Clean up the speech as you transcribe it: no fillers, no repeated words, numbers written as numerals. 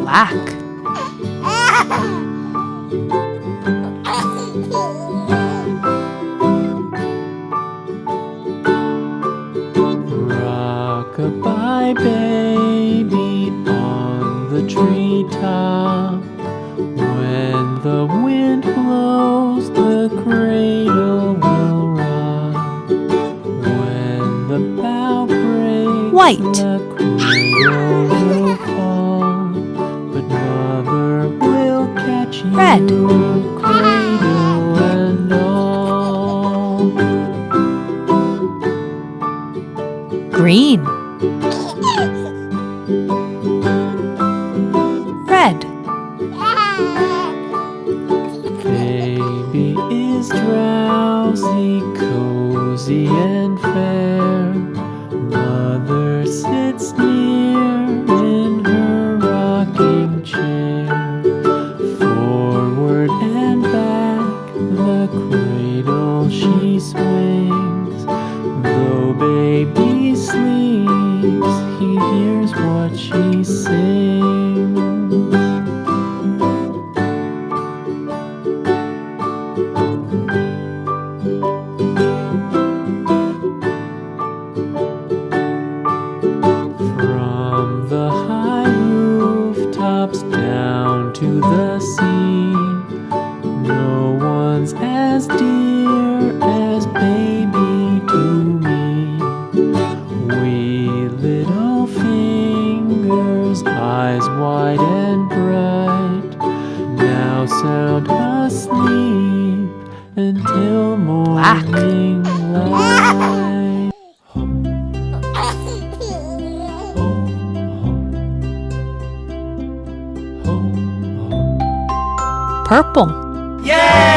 black. Rock-a-bye baby on the treetop. When the wind blows, the cradle will rock. When the bough breaks, White. the cradle will fall. But mother will catch you, Red. cradle and all. Green. Red. Baby is drowsy, cozy and fair. Mother sits near in her rocking chair. Forward and back, the cradle she swings. Though baby sleeps, he hears what she sings. From the high rooftops down to the sea, no one's as dear as baby to me. Wee little fingers, eyes wide and bright, now sound asleep until morning light. Purple. Yeah!